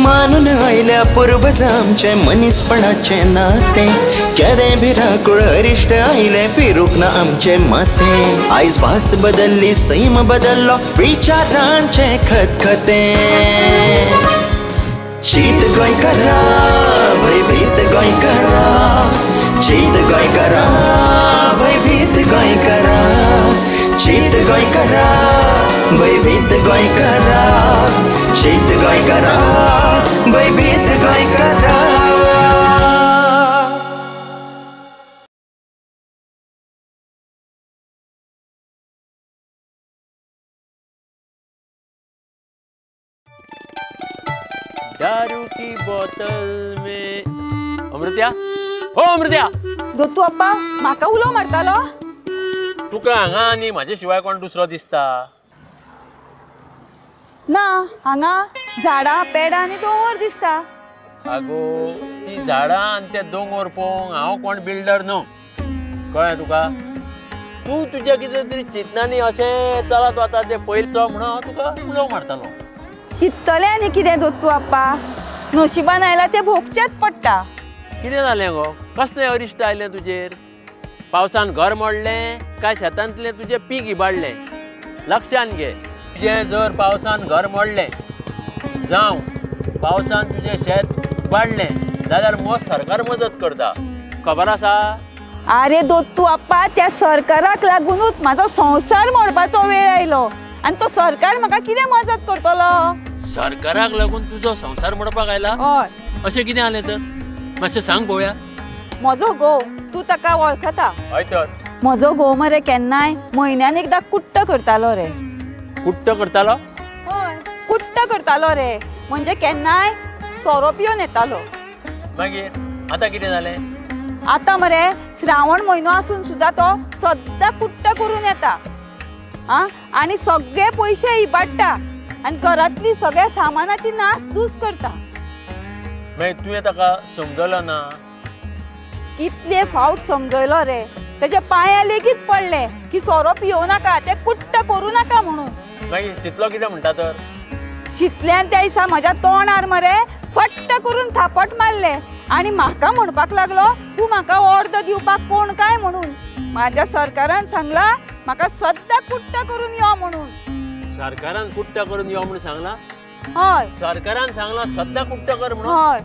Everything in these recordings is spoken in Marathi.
मानून आयल्या पूर्वज आमचे मनीसपणाचे नाते केदे भिराकूळ अरिश्ट आयले फिरूक ना आमचे माथे आयज भास बदलली सैम बदललो विचारांचे खतखते शीत गोंयकारा भयभीत गोंयकारा शीत गोंयकारा भयभीत गोंयकारा शीत गोंयकारा भयभीत गोंयकारा शीत गोंयकारा भयभीत गोंयकारा दारू की बोतल में अमृत्या हो अमृत्या दोतू अप्पा म्हाका उलो मारतालो तुका हांगा आनी म्हाजे शिवाय कोण दुसरो दिसता ना हांगा झाडां पेडां आनी दोंगर दिसता आगो ती झाडां आनी ते दोंगर पळोवंक हांव कोण बिल्डर न्हू कळ्ळें तुका तूं तुजें कितें तरी चिंतनांनी अशें चलत वता तें पयलींचो म्हणून हांव तुका उलो मारतालो चिंततलें आनी कितें दोतू अप्पा नशिबान आयला तें भोगचेंच पडटा कितें जालें गो कसलें अरिश्ट आयलें तुजेर पावसान घर मोडलें काय शेतांतलें तुजें पीक इबाडलें लक्षान घे तुजें जर पावसान घर मोडलें जावं पावसान तुजें शेत इबाडलें जाल्यार सरकार मदत करता खबर आसा आरे दोतू अप्पा त्या सरकाराक लागूनच म्हाजो संवसार मोडपाचो वेळ आयलो आनी तो सरकार म्हाका कितें मदत करतलो सरकाराक लागून तुजो संवसार मोडपाक आयला हय अशें कितें जालें तर मातशें सांग पळोवया म्हजो घोव तूं ताका वळखता हय तर म्हजो घोव मरे केन्नाय म्हयन्यान एकदां कुट्ट करतालो रे कुट्ट करतालो हय कुट्ट करतालो रे म्हणजे केन्नाय सोरो पिवन येतालो मागीर आतां कितें जालें आतां मरे श्रावण म्हयनो आसून सुद्दां तो सद्दां कुट्ट करून येता आं आनी सगळे पयशे इबाडटा आनी घरांतली सगळ्या सामानाची नास धूस करता मागीर तुवें ताका समजलो ना कितले फावट समजयलो रे तेजे पांयां लेगीत पडले की सोरो पिवं नाका ते कुट्ट करूं नाका म्हणून मागीर शितलो कितें म्हणटा तर शितल्यान त्या दिसा म्हाज्या तोंडार मरे फट्ट करून थापट मारले आनी म्हाका म्हणपाक लागलो तूं म्हाका अर्द दिवपाक कोण काय म्हणून म्हाज्या सरकारान सांगला म्हाका सद्दां कुट्ट करून यो म्हणून सरकारान कुट्ट करून यो म्हणून सांगला हय सरकारान सांगला सद्दां कुट्ट कर म्हणून हय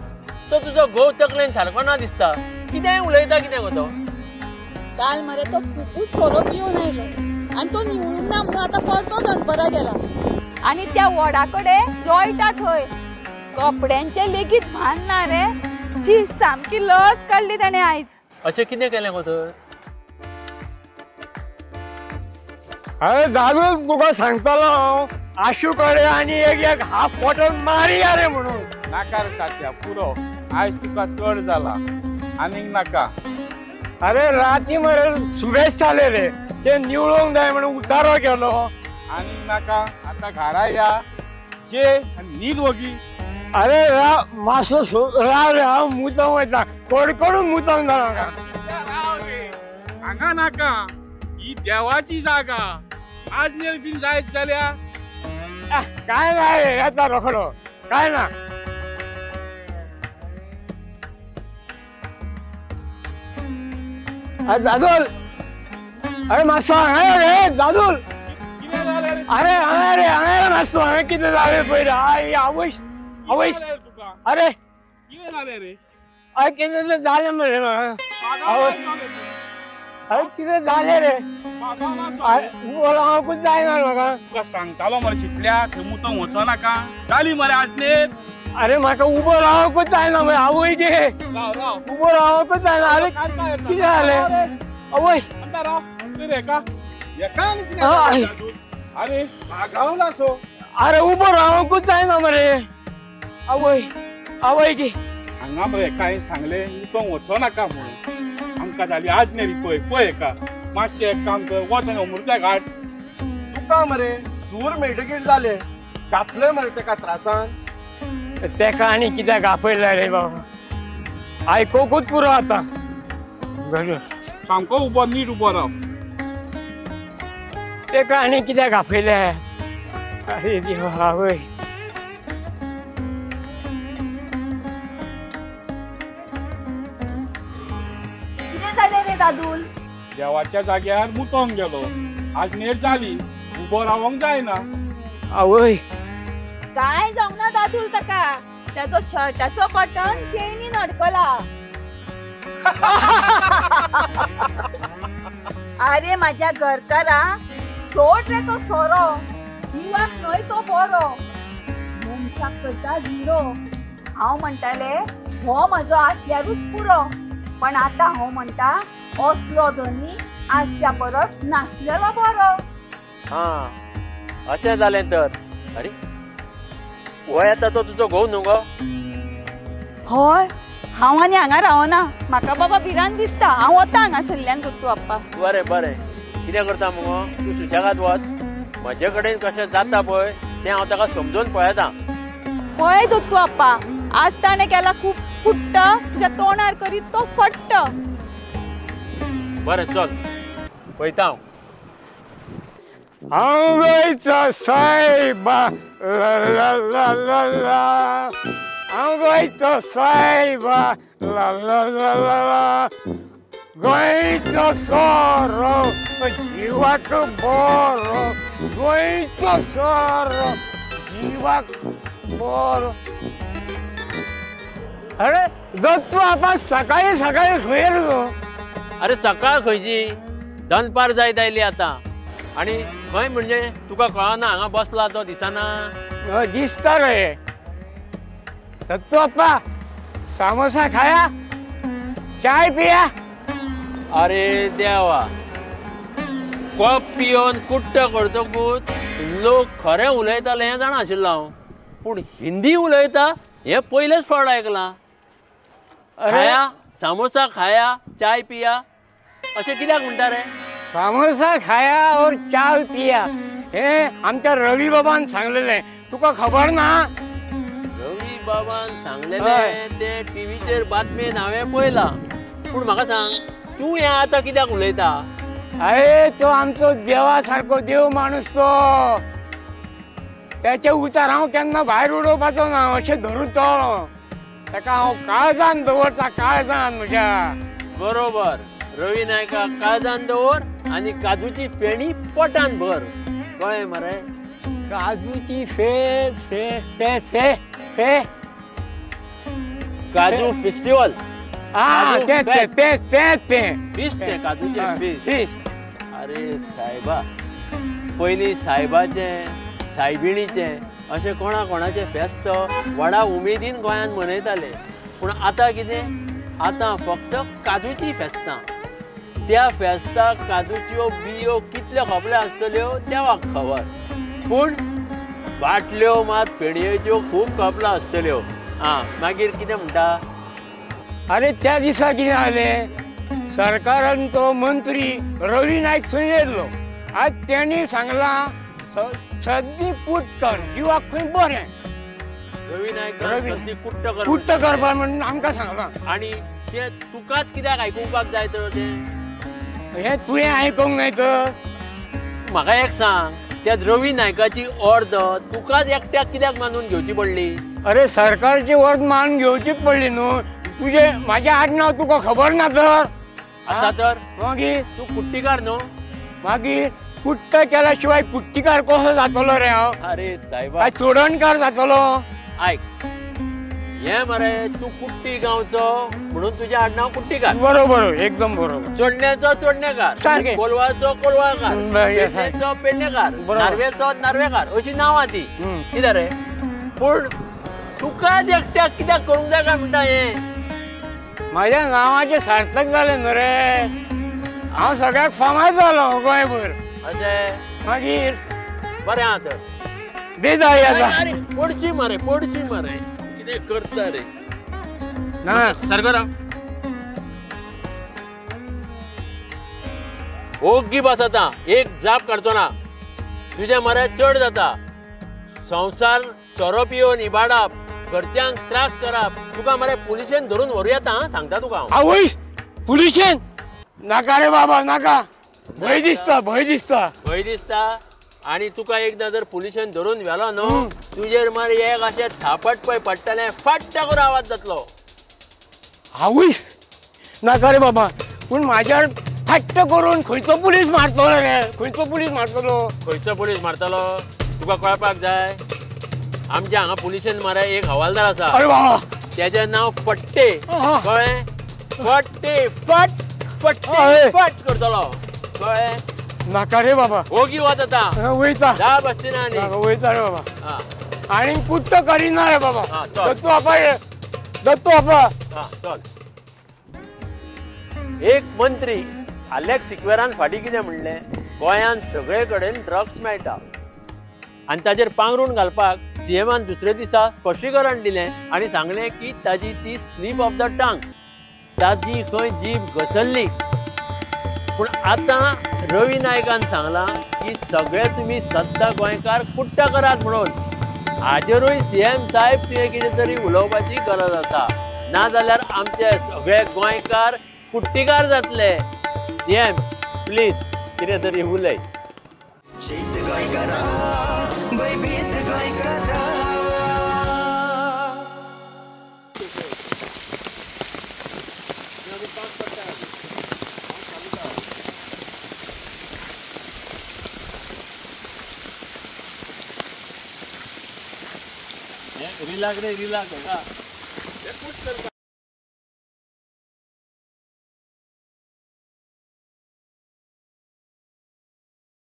तो तुजो घोव तकलेन सारको ना दिसता कितें उलयता कितें गो तो काल मरे तो खूबच सोरो पिवन आयलो आनी तो निवळून ना म्हणून आतां परतो दनपरा गेला आनी त्या वडा कडेन लोयटा थंय कपड्यांचे लेगीत भान ना रे शी सामकी लज काडली ताणें आयज अशें कितें केलें गो तर अरे दादू तुका सांगतलो आशू कडे आनी एक हाफ बॉटल मारया रे म्हणून नाका रे तात्या पुरो आयज तुका चड जाला आनीक नाका अरे राती मरे सुबेश जाले रे ते निवळोंक जाय म्हणून उतारो केलो आनीक नाका आतां घरा या जे आनी न्हीद वगी अरे मातसो राव रे हांव मुतांक वयता कडकडून मुतांक जालो हांगा नाका ही देवाची जागा आजनेर बीन जायत जाल्यार काय नाही रे येता रोखडो काय ना दादोल अरे मातसो हांगा रे दादोल अरे हांगा रे मातसो हांगा कितें जालें पळय रे आवयस आवयस अरे कितें जालें रे अरे कितें जालें मरे अरे कितें जालें रे उलोवंकूच जायना म्हाका तुका सांगतालो मरे शिकल्या थंय मुतांक वचो नाका जाली मरे आजनेर अरे म्हाका उबो रावंकूच जायना मरे आवय गे राव राव उबो रावंकूच जायना अरे कितें जालें आवय अरे गावला सो अरे उबो रावंकूच जायना मरे आवय आवय गे हांगा मरे काय सांगले मुतांक वचो नाका म्हणून आमकां जाली आजनेरी पळय पळय एका मातशें एक काम कर वच आनी अमृत्या घाट तुका मरे सूर मेळटकीर जाले घातले मरे तेका त्रासान तेका आनी कित्याक आपयला रे बाबा आयकोकूच पुरो आतां सामको उबो नीट उबो राव तेका आनी कित्याक आपयले अरे देवा आवय दादूल? देवाच्या जाग्यार मुतोंक गेलो आजनेर जाली उबो रावंक जायना. आवय काय जावंक ना दादूल ताका. त्याचो शर्टाचो बटन चेनीन अडकला. अरे माझ्या घरकारा सोड रे तो सोरो. जीवाक न्हय तो बरो. मनशाक करता झिरो. हांव म्हणटाले हो म्हजो आसल्यारूच पुरो. पण आता हांव म्हणटा असलो धनी आसच्या परस नासलेलो बरो. हा अशें जालें तर. अरे हो येता तो तुजो घोव न्हू गो? हय हांव आनी हांगा रावना. म्हाका बाबा भिरांत दिसता. हांव वता हांगासरल्यान गुत्तू आप्पा. बरें बरें कितें करता मुगो तूं सुशेगाद वच. म्हजे कडेन कशें जाता पळय तें हांव ताका समजून पळयतां. पळय गुत्तू आप्पा आज ताणें केला खूब फुट्ट. तुज्या तोंडार करीत तो फट्ट. बरें चल पळयता हांव. आवयचो सायबा ला ला ला ला ला. आवयचो सायबा ला ला ला ला. गोंयचो सोरो जिवाक बरो. गोंयचो सोरो जिवाक बरो. अरे दत्तू आपण सकाळी सकाळी खंय गो? अरे सकाळ खंयची दनपार जायत आयली आतां. आनी खंय म्हणजे तुका कळना हांगा बसला तो दिसना? दिसता रे. दत्तू अप्पा सामोसा खाया चाय पिया. अरे देवा कप पियोन कुट्ट करतकूच लोक खरें उलयताले हें जाणा आशिल्लो हांव. पूण हिंदी उलयता हें पयलेच फावट आयकलां. खाया सामोसा खाया चाय पिया अशें कित्याक म्हणटा रे? सामोसा खाया और चाय पिया हे आमच्या रवी बाबान सांगलेले. तुका खबर ना? रवी बाबान सांगलेलें तें टीव्हीचेर बातमेन हांवें पळयलां. पूण म्हाका सांग तूं हें आतां कित्याक उलयता? अरे तो आमचो देवा सारको देव माणूस तो. त्याचे उतार हांव केन्ना भायर उडोवपाचो ना अशें धरूचो. ताका हांव काळजान दवरता काळजान म्हज्या. बरोबर रवी नायका काळजान दवर आनी काजूची फेणी पोटान भर. कळ्ळें मरे? काजूची फे फे फे फे फे काजू फेस्टिवल. तेच फिश ते काजूचे फिश. अरे सायबा पयलीं सायबाचें सायबिणीचें अशें कोणा कोणाचें फेस्त व्हडा उमेदीन गोंयांत मनयताले. पूण आतां कितें? आतां फक्त काजूची फेस्तां. त्या फेस्ताक काजूच्यो बियो कितल्यो खपल्यो आसतल्यो देवाक खबर. पूण बाटल्यो मात फेणयेच्यो खूब खपल्यो आसतल्यो. मागीर कितें म्हणटा? अरे त्या दिसा कितें जालें? सरकारान तो मंत्री रवी नायक थंय येयल्लो. आज तेणी सांगलां सद्दी कुट्ट कर जिवाक खंय बरें. रवी नायक सद्दी कुट्ट करपा म्हणून आमकां सांगलां. आनी तें तुकाच कित्याक आयकुपाक जाय तर तें? हें तुवें आयकूंक नाय तर? म्हाका एक सांग त्या रवी नायकाची अर्द तुकाच एकट्याक कित्याक मानून घेवची पडली? अरे सरकारची वर्द मान घेवचीच पडली न्हू. तुजे म्हाजें आडनांव तुका खबर ना तर? आसा तर मागीर तूं कुट्टीकार न्हू? मागीर कुट्ट केल्या शिवाय कुट्टीकार कसो जातलो रे हांव? अरे सायबा काय चोडणकार जातलो? आयक हें मरे तूं कुट्टी गांवचो म्हणून तुजें आडनांव कुट्टीकार. बरोबर एकदम बरोबर. चोडण्याचो चोडणेकार. सारकें. कोलवाचो कोलवाकार. पेडणेचो पेडणेकार. नार्वेचो नार्वेकार अशीं नांवां ती. कितें रे? पूण तुकाच एकट्याक कित्याक करूंक जाय काय म्हणटा हें? म्हाज्या नांवाचें सार्थक जालें न्हू रे. हांव सगळ्याक फामाद जालो गोंयभर. अशें मागीर बरें आहा तर. बेजा येता. पडची मरे कितें करता रे? ना सारको राव. ओग्गी बस आतां एक जाप काडचो ना. तुजें मरे चड जाता. संवसार सोरो पियोन इबाडप घरच्यांक त्रास करप. तुका मरे पुलिशेन धरून व्हरू येता सांगता तुका हांव. आवय पुलिशेन नाका रे बाबा नाका. भंय दिसता भंय दिसता. भंय दिसता. आनी तुका एकदां जर पुलिशेन धरून व्हेलो न्हू तुजेर मरे एक अशें थापट पळय पडटलें फट्ट करून आवाज जातलो. आवय नाका रे बाबा. पूण म्हाज्यार हट्ट करून खंयचो पुलीस मारतलो रे खंयचो पुलीस मारतलो खंयचो पुलीस मारतलो तुका कळपाक जाय आमच्या हांगा पुलिसेन मरे एक हवालदार आसा अरे बाबा तेजें नांव फट्टे कळ्ळें फट्टे फट फट्टे अय. फट करतलो कळ्ळें नाका रे बाबा ओगी वच आतां वयता जा बसtina आनी वयता रे बाबा हां आणि कुट्ट करिना रे बाबा हा, चल. दत्तू आपा ये दत्तू आपा हां चल एक मंत्री आलेख सिक्वेरान फाटीं कितें म्हणलें गोंयांत सगळे कडेन ड्रग्स मेळटा आनी ताजेर पांगरून घालपाक सीएमान दुसरे दिसा स्पश्टीकरण दिलें आनी सांगलें की ताजी ती स्लीप ऑफ द टंग ताजी खंय जीब घसरली पूण आतां रवी नायकान सांगलां की सगळे तुमी सद्दां गोंयकार कुट्ट करात म्हणून हाजेरूय सीएम साहेब तुवें कितें तरी उलोवपाची गरज आसा नाजाल्यार आमचे सगळे गोंयकार कुट्टीकार जातले सीएम प्लीज कितें तरी उलय शीत गोंयकारा भयभीत गोंयकारा रिलाक रे रिलाक